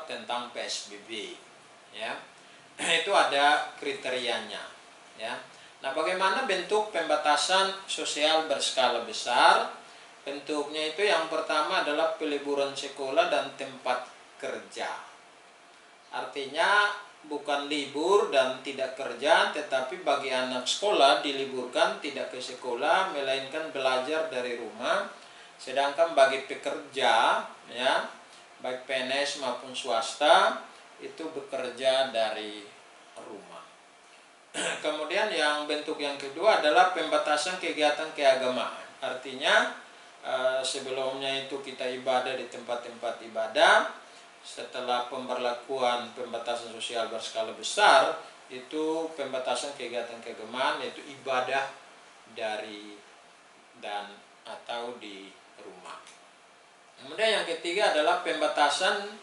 tentang PSBB, ya. Itu ada kriterianya, ya. Nah, bagaimana bentuk pembatasan sosial berskala besar? Bentuknya itu yang pertama adalah peliburan sekolah dan tempat kerja. Artinya bukan libur dan tidak kerja, tetapi bagi anak sekolah diliburkan, tidak ke sekolah, melainkan belajar dari rumah. Sedangkan bagi pekerja, ya, baik PNS maupun swasta, itu bekerja dari rumah. Kemudian yang bentuk yang kedua adalah pembatasan kegiatan keagamaan. Artinya sebelumnya itu kita ibadah di tempat-tempat ibadah. Setelah pemberlakuan pembatasan sosial berskala besar, itu pembatasan kegiatan keagamaan, yaitu ibadah dari dan atau di rumah. Kemudian yang ketiga adalah pembatasan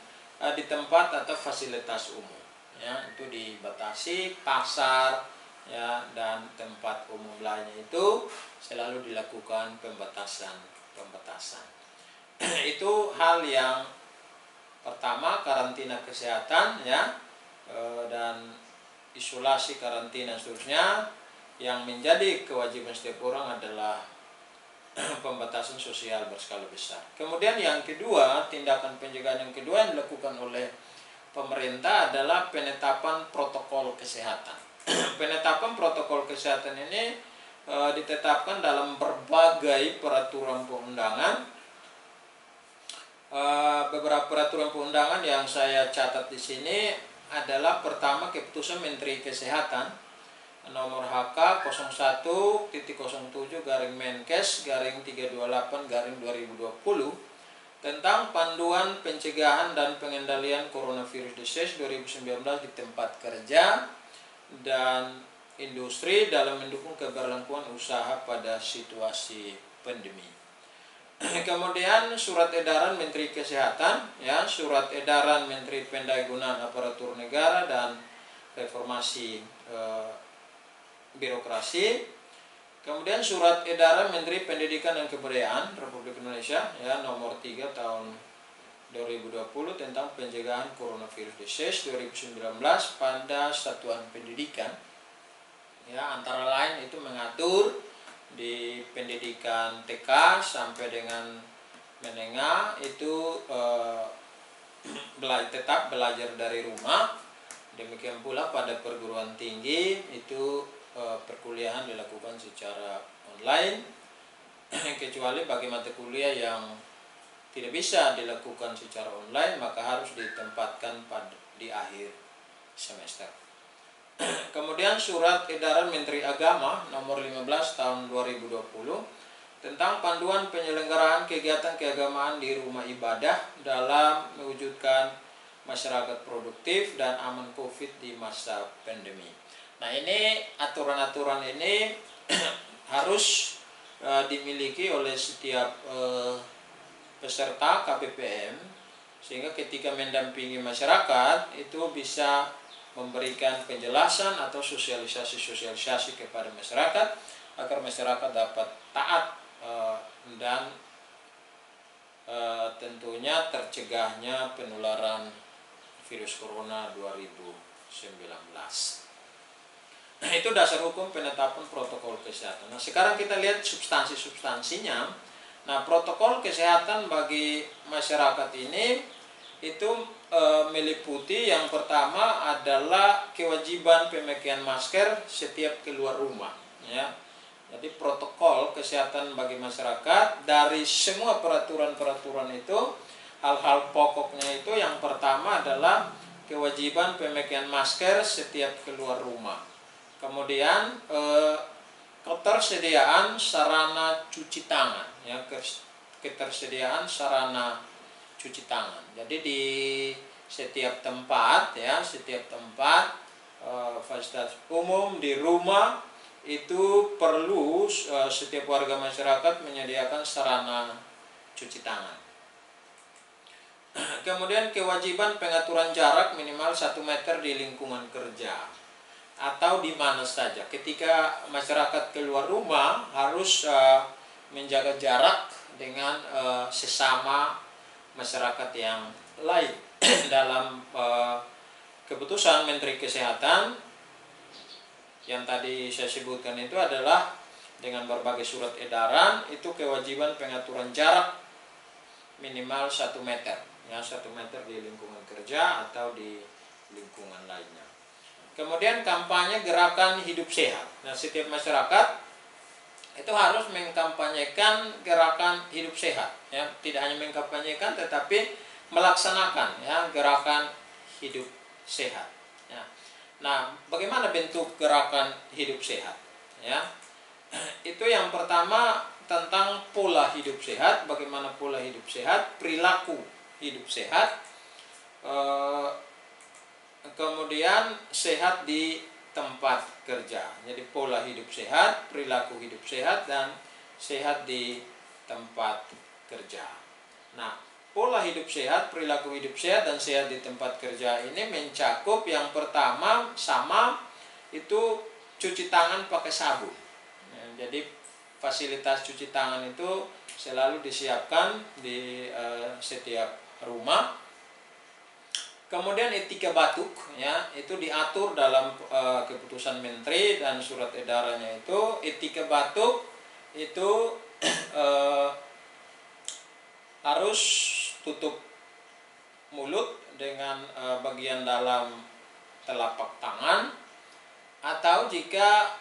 di tempat atau fasilitas umum, ya, itu dibatasi pasar, ya, dan tempat umum lainnya itu selalu dilakukan pembatasan. Itu hal yang pertama, karantina kesehatan, ya, dan isolasi, karantina, seterusnya. Yang menjadi kewajiban setiap orang adalah pembatasan sosial berskala besar. Kemudian yang kedua, tindakan pencegahan yang kedua yang dilakukan oleh pemerintah adalah penetapan protokol kesehatan. Penetapan protokol kesehatan ini ditetapkan dalam berbagai peraturan perundangan. Beberapa peraturan perundangan yang saya catat di sini adalah pertama, keputusan Menteri Kesehatan nomor HK 01-07-Menkes-328-2020 tentang panduan pencegahan dan pengendalian coronavirus disease 2019 di tempat kerja dan industri dalam mendukung keberlangsungan usaha pada situasi pandemi. Kemudian surat edaran Menteri Kesehatan, ya, surat edaran Menteri Pendayagunaan Aparatur Negara dan Reformasi Birokrasi. Kemudian surat edaran Menteri Pendidikan dan Kebudayaan Republik Indonesia, ya, nomor 3 tahun 2020 tentang pencegahan coronavirus disease 2019 pada satuan pendidikan. Ya, antara lain itu mengatur di pendidikan TK sampai dengan menengah itu tetap belajar dari rumah. Demikian pula pada perguruan tinggi itu perkuliahan dilakukan secara online, kecuali bagi mata kuliah yang tidak bisa dilakukan secara online, maka harus ditempatkan di akhir semester. Kemudian surat edaran Menteri Agama nomor 15 tahun 2020 tentang panduan penyelenggaraan kegiatan keagamaan di rumah ibadah dalam mewujudkan masyarakat produktif dan aman COVID di masa pandemi. Nah, ini aturan-aturan ini harus dimiliki oleh setiap peserta KPPM, sehingga ketika mendampingi masyarakat itu bisa memberikan penjelasan atau sosialisasi kepada masyarakat agar masyarakat dapat taat dan tentunya tercegahnya penularan virus corona 2019. Itu dasar hukum penetapan protokol kesehatan. Nah, sekarang kita lihat substansinya. Nah, protokol kesehatan bagi masyarakat ini itu meliputi yang pertama adalah kewajiban pemakaian masker setiap keluar rumah, ya. Jadi protokol kesehatan bagi masyarakat dari semua peraturan-peraturan itu, hal-hal pokoknya itu yang pertama adalah kewajiban pemakaian masker setiap keluar rumah. Kemudian ketersediaan sarana cuci tangan, ya, ketersediaan sarana cuci tangan. Jadi di setiap tempat, ya, fasilitas umum di rumah itu perlu setiap warga masyarakat menyediakan sarana cuci tangan. Kemudian kewajiban pengaturan jarak minimal 1 meter di lingkungan kerja atau di mana saja. Ketika masyarakat keluar rumah harus menjaga jarak dengan sesama masyarakat yang lain. dalam keputusan Menteri Kesehatan yang tadi saya sebutkan itu adalah dengan berbagai surat edaran itu kewajiban pengaturan jarak minimal 1 meter, ya 1 meter di lingkungan kerja atau di lingkungan lainnya. Kemudian kampanye gerakan hidup sehat. Nah, setiap masyarakat itu harus mengkampanyekan gerakan hidup sehat, ya tidak hanya mengkampanyekan tetapi melaksanakan ya gerakan hidup sehat. Ya. Nah, bagaimana bentuk gerakan hidup sehat? Ya, itu yang pertama tentang pola hidup sehat, bagaimana pola hidup sehat, perilaku hidup sehat, kemudian sehat di tempat kerja. Jadi pola hidup sehat, perilaku hidup sehat, dan sehat di tempat kerja. Nah, pola hidup sehat, perilaku hidup sehat, dan sehat di tempat kerja ini mencakup yang pertama sama itu cuci tangan pakai sabun. Jadi fasilitas cuci tangan itu selalu disiapkan di setiap rumah. Kemudian etika batuk, ya itu diatur dalam keputusan menteri dan surat edarannya itu etika batuk itu harus tutup mulut dengan bagian dalam telapak tangan, atau jika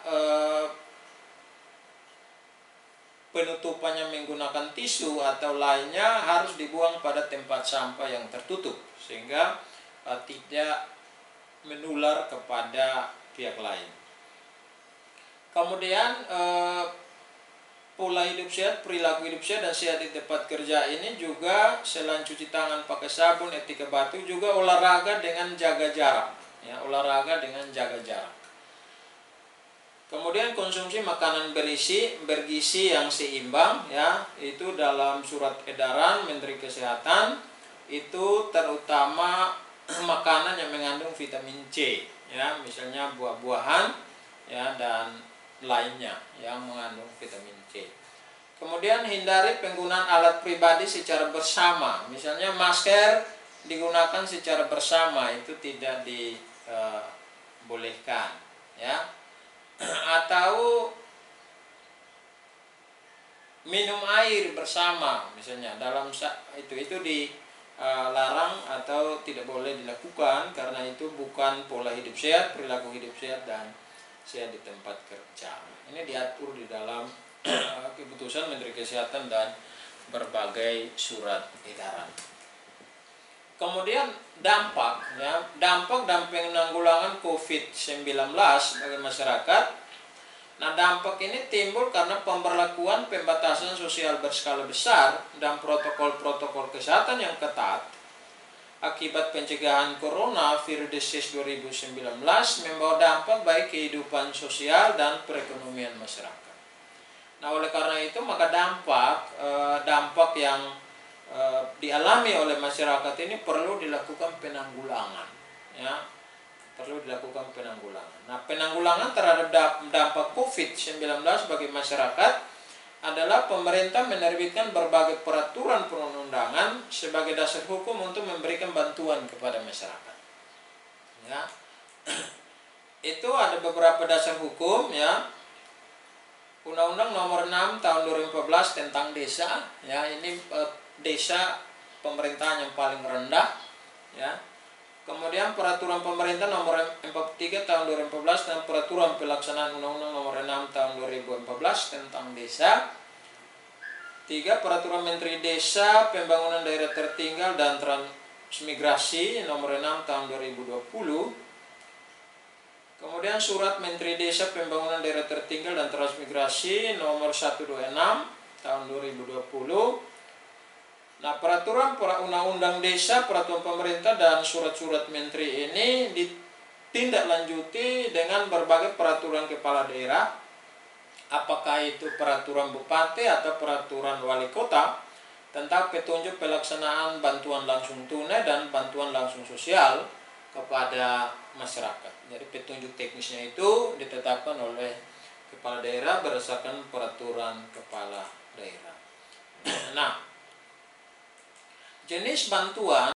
penutupannya menggunakan tisu atau lainnya harus dibuang pada tempat sampah yang tertutup sehingga tidak menular kepada pihak lain. Kemudian pola hidup sehat, perilaku hidup sehat, dan sehat di tempat kerja ini juga selain cuci tangan pakai sabun, etika batuk, juga olahraga dengan jaga jarak, ya olahraga dengan jaga jarak. Kemudian konsumsi makanan bergizi yang seimbang, ya itu dalam surat edaran Menteri Kesehatan itu terutama makanan yang mengandung vitamin C, ya misalnya buah-buahan, ya dan lainnya yang mengandung vitamin C. Kemudian hindari penggunaan alat pribadi secara bersama, misalnya masker digunakan secara bersama itu tidak dibolehkan, ya. Atau minum air bersama misalnya dalam itu dilarang atau tidak boleh dilakukan karena itu bukan pola hidup sehat, perilaku hidup sehat, dan sehat di tempat kerja. Ini diatur di dalam keputusan Menteri Kesehatan dan berbagai surat edaran. Kemudian dampak dan penanggulangan COVID-19 bagi masyarakat. Nah, dampak ini timbul karena pemberlakuan pembatasan sosial berskala besar dan protokol-protokol kesehatan yang ketat akibat pencegahan coronavirus disease 2019 membawa dampak baik kehidupan sosial dan perekonomian masyarakat. Nah, oleh karena itu maka dampak yang dialami oleh masyarakat ini perlu dilakukan penanggulangan, ya perlu dilakukan penanggulangan. Nah, penanggulangan terhadap dampak COVID-19 bagi masyarakat adalah pemerintah menerbitkan berbagai peraturan perundang-undangan sebagai dasar hukum untuk memberikan bantuan kepada masyarakat. Ya, itu ada beberapa dasar hukum, ya. Undang-Undang Nomor 6 Tahun 2014 tentang desa, ya ini desa pemerintahan yang paling rendah, ya. Kemudian peraturan pemerintah nomor 43 tahun 2014 dan peraturan pelaksanaan Undang-Undang nomor 6 tahun 2014 tentang desa. 3. Peraturan Menteri Desa, Pembangunan Daerah Tertinggal dan Transmigrasi nomor 6 tahun 2020. Kemudian Surat Menteri Desa, Pembangunan Daerah Tertinggal dan Transmigrasi nomor 126 tahun 2020. Nah, peraturan undang-undang desa, peraturan pemerintah, dan surat-surat menteri ini ditindaklanjuti dengan berbagai peraturan kepala daerah, apakah itu peraturan bupati atau peraturan wali kota tentang petunjuk pelaksanaan bantuan langsung tunai dan bantuan langsung sosial kepada masyarakat. Jadi petunjuk teknisnya itu ditetapkan oleh kepala daerah berdasarkan peraturan kepala daerah. Nah, jenis bantuan